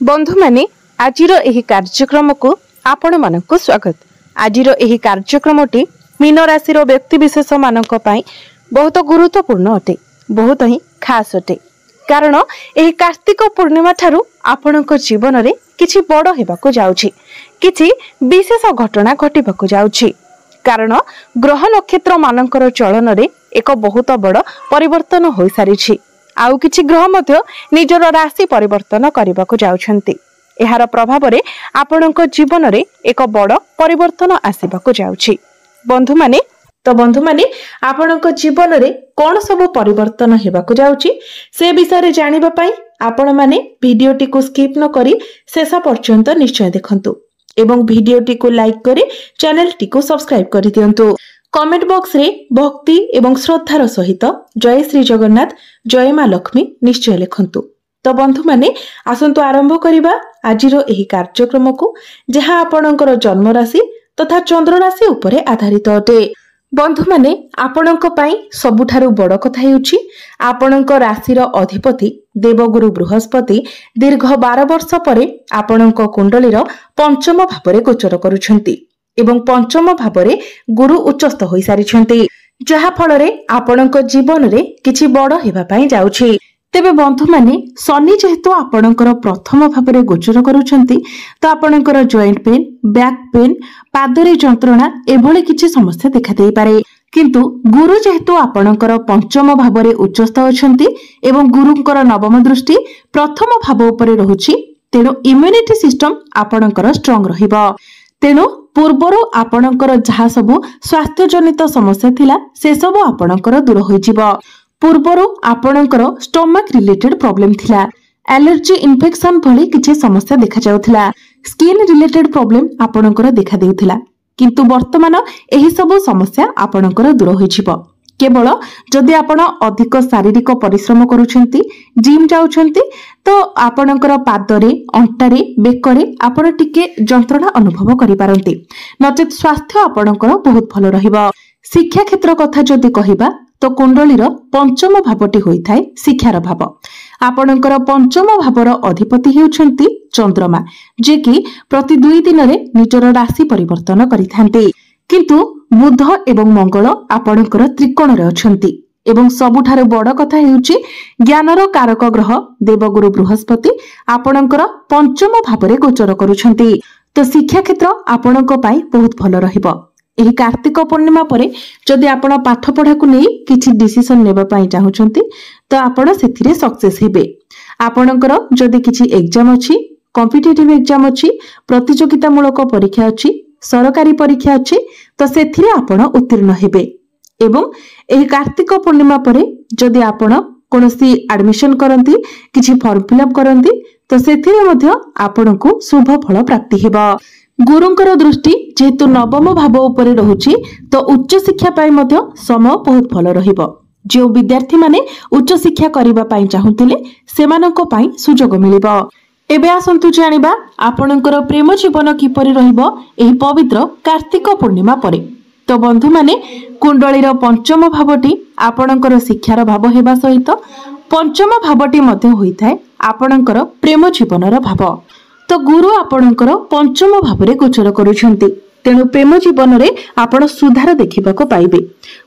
बंधु माने आजिर एही कार्यक्रम को आपण मानक स्वागत। आजिर एही कार्यक्रमटी मीन राशि व्यक्ति विशेष मानक पई बहुत गुरुत्वपूर्ण अटे, बहुत ही खास अटे। कारण एही कार्तिक पूर्णिमा ठारू आपणक जीवन रे किछि बड़ हेबाकू जाउछि, किछि विशेष घटना घटिबाकू जाउछि। कारण ग्रह नक्षत्र मानकर चलन रे एक बहुत बड़ परिवर्तन होई सारिछि। आउ किछि ग्रह मध्य निजर राशि परिवर्तन करबाकू जाउछन्ति। एहार प्रभाव रे आपणक जीवन रे एक बड़ परिवर्तन आसीबाकू जाउछि। बंधु माने आपणक जीवन रे कोन सब परिवर्तन हेबाकू जाउछि से विषय रे जानिबा पई आपण माने भिडियोटी को स्किप न करी शेष पर्यंत निश्चय देखंतु एवं भिडियोटी को लाइक करी चैनल को सब्सक्राइब कर दियंतु। कमेंट बॉक्स रे भक्ति एवं श्रद्धार सहित जय श्री जगन्नाथ जय मां लक्ष्मी निश्चय लिखंतु। तो बंधु माने आसंतु आरंभ करिबा आजिरो एही कार्यक्रम को, जहां आपणकर जन्म राशि तथा चंद्र राशि उपरे आधारित अटे। बंधु माने आपणक पई सबुठारु बड़ कथा हेउछि आपणक राशिर अधिपति देवगुरु बृहस्पति दीर्घ 12 वर्ष परे आपणक कुंडलीर पंचम भावरे गोचर करूछंती एवं पंचम भावरे गुरु उच्चस्थ होई सारिछंती, जहा फଳରେ आपणक जीवन रे किछि बड़ हेबा पई जाउछि। तेबे बंधु माने शनि जेहेतु आपणकर प्रथम भावरे गोचर करूछंती तो आपणकर जॉइंट पेन, बैक पेन, पादरे जंत्रणा एभଳି किछि समस्या देखा देई पारे। किंतु गुरु जेहेतु आपणकर पंचम भावरे उच्चस्थ अछंती एवं गुरुंकर नवम दृष्टि प्रथम भाव उपरे रहुछि, तेणु इम्यूनिटी सिस्टम आपणकर स्ट्रांग रहिबो। तेणु पूर्वर आपणकर जहा सबु स्वास्थ्य जनित समस्या थिला से सब आपणकर दूर होई जिवो। पूर्वर आपणकर स्टोमक रिलेटेड प्रॉब्लम थिला, एलर्जी इन्फेक्शन भली किछि समस्या देखा जाउथिला, स्किन रिलेटेड प्रॉब्लम आपणकर देखा देउथिला, किंतु वर्तमान एही सब समस्या आपणकर दूर होई जिवो। केवल जदि आपण अधिक शारीरिक परिश्रम करूछंती, जिम जाउछंती तो आपणकर पादरे, अंटारे, बेकरे आपण टिके जंत्रणा अनुभव करि पारंती, नचेत स्वास्थ्य आपणकर बहुत भलो रहिबो। शिक्षा क्षेत्र कथा जदि कहिबा तो कुंडलीर पंचम भावटी होइथाय शिक्षार भाव। आपणकर पंचम भावर अधिपति हेउछंती चंद्रमा, जे कि प्रति 2 दिन रे निजर राशि परिवर्तन करिथांती। किंतु बुध एवं मंगल आपणकर त्रिकोण रे अछंती एवं सबुठार बड़ कथा हेउची ज्ञानर कारक ग्रह देवगुरु बृहस्पति आपणकर पंचम भावरे गोचर करूछंती। तो शिक्षा क्षेत्र आपणक पई बहुत भलो रहिबो। एही कार्तिक पूर्णिमा परे जदि आपण पाठ पढ़ा को नै किछि डिसिजन नेबा पई चाहुछंती तो आपण सेथिरे सक्सेस हेबे। आपणकर जदि किछि एग्जाम अछि, कॉम्पिटिटिव एग्जाम अछि, प्रतियोगितामूलक परीक्षा अछि, सरकारी परीक्षा अछि तो सेथिरे आपण उत्तीर्ण हेबे। एवं एही कार्तिक पूर्णिमा परे जदि आपण कोनोसी एडमिशन करंती, किछि फॉर्म फिलअप करंती तो सेथिरे मध्ये आपणको शुभ फल प्राप्ति हेबा। गुरुंकर दृष्टि जेहेतु नवम भाव उपरे रहुछि तो उच्च शिक्षा पाई मध्ये समय बहुत भलो रहिबो। जो विद्यार्थी माने उच्च शिक्षा करिबा पाई चाहुतिले सेमानक पाई सुजोग मिलिबो। एबे आसंतु जानिबा आपणकर प्रेम जीवन किपरि रहिबो एही पवित्र कार्तिक पूर्णिमा परे। तो बंधु माने कुंडलीर पंचम भावटी आपणकर शिक्षार भाव हेबा सहित पंचम भावटी मध्ये होइथाय आपणकर प्रेम जीवनर भाव। तो गुरु आपणकर पंचम भावरे गोचर करूछंती, तेणु प्रेम जीवन रे आपण सुधार देखिबाको पाइबे।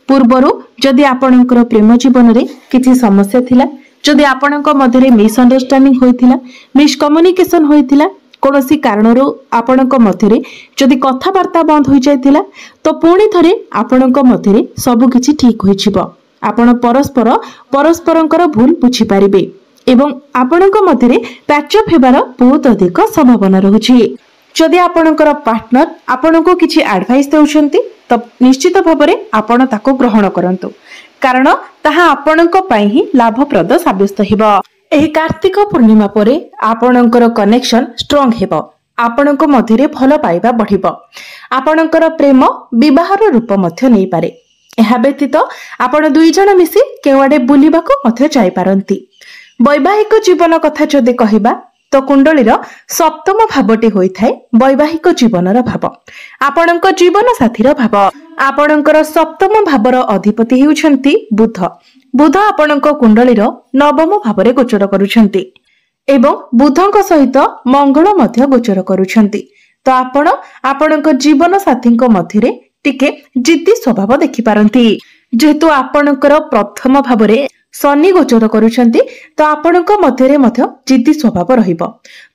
पूर्वरु जदि आपणकर प्रेम जीवन रे किछि समस्या थिला, जदि आपणक मध्यरे मिसअंडरस्टैंडिंग होइथिला, मिसकम्युनिकेशन होइथिला, कोनोसी कारणरो आपणक मध्यरे जदि कथावार्ता बंद होई जायथिला तो पुणी थरे आपणक मध्यरे सब किछि ठीक होई जिवो। आपण परस्परंकर भूल बुझी पारिबे एवं आपणक मध्यरे पैचअप हेबार बहुत अधिक संभावना रहुछि। जदि आपणकर पार्टनर आपणको किछि एडवाइस देउछंती तो निश्चित भाबरे आपण ताको ग्रहण करंतु, कारण ताहा आपणक पई ही लाभप्रद साब्यस्त हेबो। एही कार्तिक पूर्णिमा परे आपणकर कनेक्शन स्ट्रांग हेबो, आपणक मध्यरे भलो पाइबा बढ़िबो, आपणकर प्रेम विवाहर रूप मध्य नै पारे। एहा व्यतीत आपण 2 जण मिसी केवाडे बुलिबाको मध्य जाय पारंती। वैवाहिक जीवन कथा जदि कहिबा तो कुंडलीर सप्तम भावटी होइथाय वैवाहिक जीवनर भाव, आपणक जीवन साथीर भाव। आपणकर सप्तम भावर अधिपति हेउछंती बुध। बुध आपणक कुंडलीर नवम भावरे गोचर करूछंती एवं बुधଙ୍କ सहित मंगल मध्य गोचर करुछंती। तो आपण आपणक जीवन साथी मध्य टिके जिद्दी स्वभाव देखि पारंती। जेहेतु आपणकर प्रथम भाव में शनि गोचर करुछंती तो आपणक मध्य मध्य जिद्दी स्वभाव रहिबो।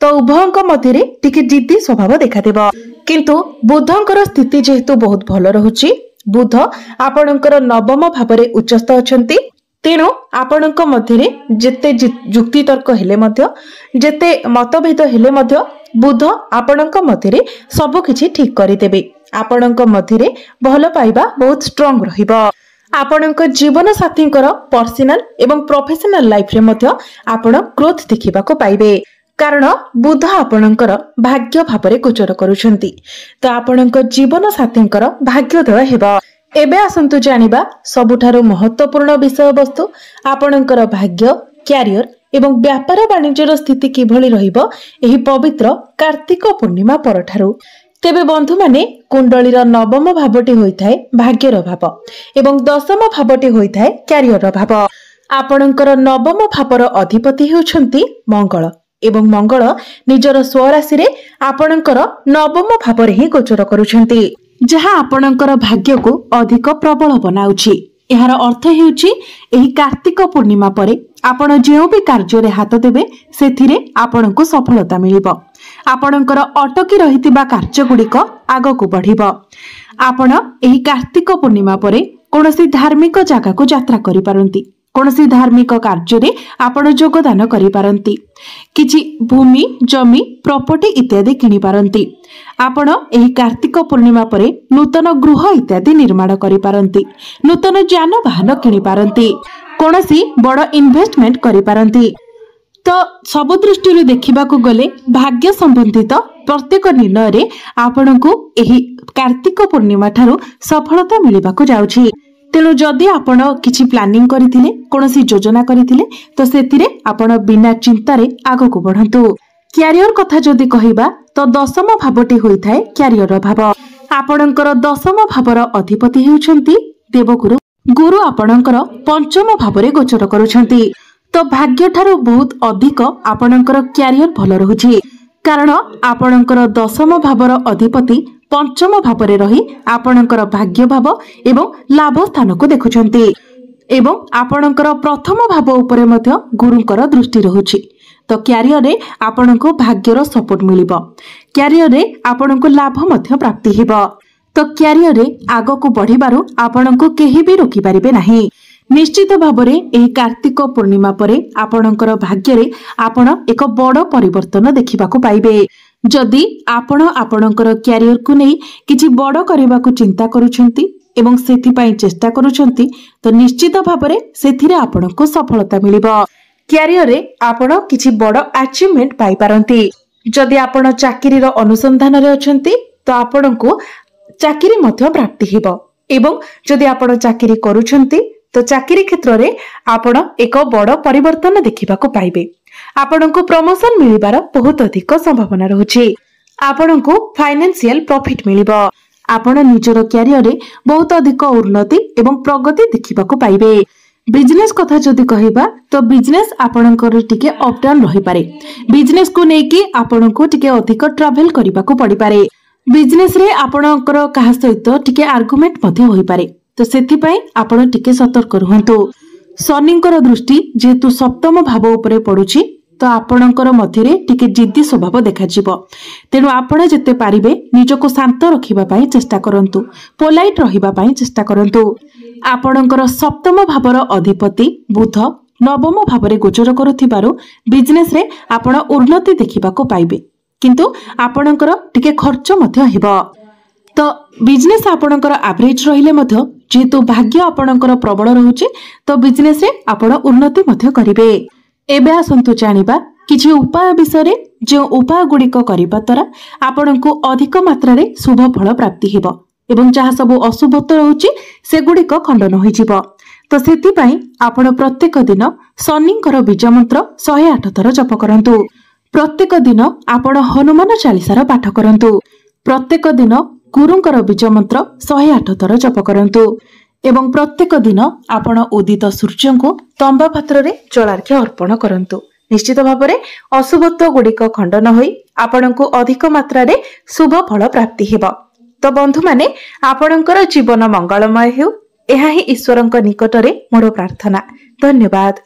तो उभयंक मध्य टिके जिद्दी स्वभाव देखा देबो। किंतु बुधंकर स्थिति जेहेतु बहुत भल रहुची, बुध आपणकर नवम भाव में उच्चस्थ अछंती, तेणु आपणक मध्य जेते जुक्ति तर्क हेले मध्य जेते मतभेद हेले मध्य बुध आपणक मध्य सब किछि ठीक करिदेबे। आपणक मध्य भल पाइबा बहुत स्ट्रांग रहिबो। आपणक जीवन साथींकर पर्सनल एवं प्रोफेशनल लाइफ रे मध्य आपण ग्रोथ देखिबाको पाइबे, कारण बुध आपणकर भाग्य भाव में गोचर करुछंती। तो आपणक जीवन साथींकर भाग्योदय हेबो। एबे आसंतु जानिबा सबुठारु महत्वपूर्ण विषय वस्तु आपणकर भाग्य, क्यारियर एवं व्यापार वाणिज्यर स्थिति किभली रहिबो एही पवित्र कार्तिक पूर्णिमा परठारु। तेबे बंधु माने कुंडलीर नवम भावटी होइथाय भाग्यर भाव एवं दशम भावटी होइथाय क्यारियर भाव। आपणकर नवम भावर अधिपति हेउछंती मंगल एवं मंगल निजर स्वराशि रे आपणकर नवम भाव रे ही गोचर करुछंती, जहा आपणकर भाग्य को अधिक प्रबल बनाउछि। एहार अर्थ हेउछि एही कार्तिक पूर्णिमा परे आपण जेउ भी कार्य रे हाथ देबे सेथिरे आपणको सफलता मिलिबो। आपणकर अटकी रहितिबा कार्य गुडिक आगको बढ़िबो। आपण एही कार्तिक पूर्णिमा परे कोनोसी धार्मिक जागा को यात्रा करि पारंती, कोनोसी धार्मिक कार्य रे आपण योगदान करि पारंती, किछि भूमि जमी प्रॉपर्टी इत्यादि किनि पारंती। आपण एही कार्तिक पूर्णिमा परे नूतन गृह इत्यादि निर्माण करि पारंती, नूतन यानवाहन किनि पारंती, कोनोसी बड़ इन्वेस्टमेंट करि पारंती। तो सब दृष्टि देखा गले भाग्य संबंधित प्रत्येक निर्णय रे आपणको एही कार्तिक पूर्णिमा ठारू सफलता मिलिबाको जाउछि। तेणु जदि आपण किछि प्लानिंग करिथिले, कोनोसी योजना करिथिले तो सेतिरे आपण बिना चिंता रे आगको बढ़ंतु। क्यारियर कथा जदि कहिबा तो दशम भावटी होइथाय क्यारियर भाव। आपणकर दशम भावर अधिपति हेउछंती देवगुरु। गुरु आपणकर पंचम भाव रे गोचर करुछंती। तो भाग्य ठारू बहुत अधिक आपणकर क्यारियर भल रहुछि, कारण आपणकर दशम भावर अधिपति पंचम भाव रे रही आपणकर भाग्य भाव एवं लाभ स्थान को देखुछंती एवं आपणकर प्रथम भाव उपरे मध्य गुरुंकर दृष्टि रहुछि। तो क्यारियर रे आपणको भाग्यर सपोर्ट मिलिबो, क्यारियर रे आपणको लाभ मध्य प्राप्ति हेबो। तो क्यारियर रे आगको बढ़िबारु आपणको केही भी रोकी परिबे नाही। निश्चित भाव में एही कार्तिक पूर्णिमा परे आपणकर भाग्य रे आपण एक बड़ परिवर्तन देखिबाको पाइबे। जदि आपण आपणकर क्यारियर को नहीं किछि बड़ करबाको चिंता करूछंती एवं सेथि पई चेष्टा करूछंती तो निश्चित भाव में सेथिरे आपणको सफलता मिलिबो। क्यारियर रे आपण किछि बड़ अचीवमेंट पाई पारंती। जदि आपण चाकरी रो अनुसंधान रे अछंती तो आपणको चाकरी मध्य प्राप्ति हेबो एवं जदि आपण चाकरी करूछंती तो चाकरी क्षेत्र रे आपण एक बड़ परिवर्तन देखिबाको पाइबे। आपणको प्रमोशन मिलिबार बहुत अधिक संभावना रहुछि। आपणको फाइनेंशियल प्रॉफिट मिलिबो। आपण निजर क्यारियर रे बहुत अधिक उन्नति एवं प्रगति देखिबाको पाइबे। बिजनेस कथा जदि कहिबा तो बिजनेस आपणकर टिके अप डाउन रहि पारे। बिजनेस को नेकी आपणको टिके अधिक ट्रैवल करिबाको पड़ि पारे। बिजनेस रे आपणकर काहा सहित टिके आर्गुमेंट मध्ये होई पारे। तो सेथि पई आपण टिके सतर्क रहंतु। शनिंकर दृष्टि जेतु सप्तम भाव उपरे पडुछि तो आपणकर मध्यरे टिके जिद्दी स्वभाव देखाजिबो। तेनु आपण जते पारिबे निजको शांत रखिबा पई चेष्टा करंतु, पोलाइट रहिबा पई चेष्टा करंतु। आपणकर सप्तम भावर अधिपति बुध नवम भावरे गोचर करुथिबारु बिजनेस रे आपण उन्नति देखिबाको पाइबे, किंतु आपणकर टिके खर्च मध्य हेबो। तो बिजनेस आपणकर एवरेज रहिले मध्य जेतु भाग्य आपणकर प्रबल रहुछि तो बिजनेस रे आपण उन्नति मध्य करिवे। एबे आसंतु जानिबा किछि उपाय विषय रे, जे उपाय गुडिक करिबा द्वारा आपणको अधिक मात्रा रे शुभ फल प्राप्ति हेबो एवं जहा सब अशुभत्व रहुछि से गुडिक खंडन होई जिवो। तो सेति पई आपण प्रत्येक दिन शनिंकर बीज मंत्र 108 थर जप करंतु। प्रत्येक दिन आपण हनुमान चालीसार पाठ करंतु। प्रत्येक दिन गुरुंकर बीज मंत्र 108 थर जप करंतु एवं प्रत्येक दिन आपण उदित सूर्य को तंबा पात्र रे जलार्घ्य अर्पण करंतु। निश्चित भाव में अशुभत्व गुड़िक खंडन होई आपणको अधिक मात्रा रे शुभ फल प्राप्ति हेबो। तो बंधु माने आपणकर जीवन मंगलमय हेउ, एहा ही ईश्वरंक निकटरे मोर प्रार्थना। धन्यवाद।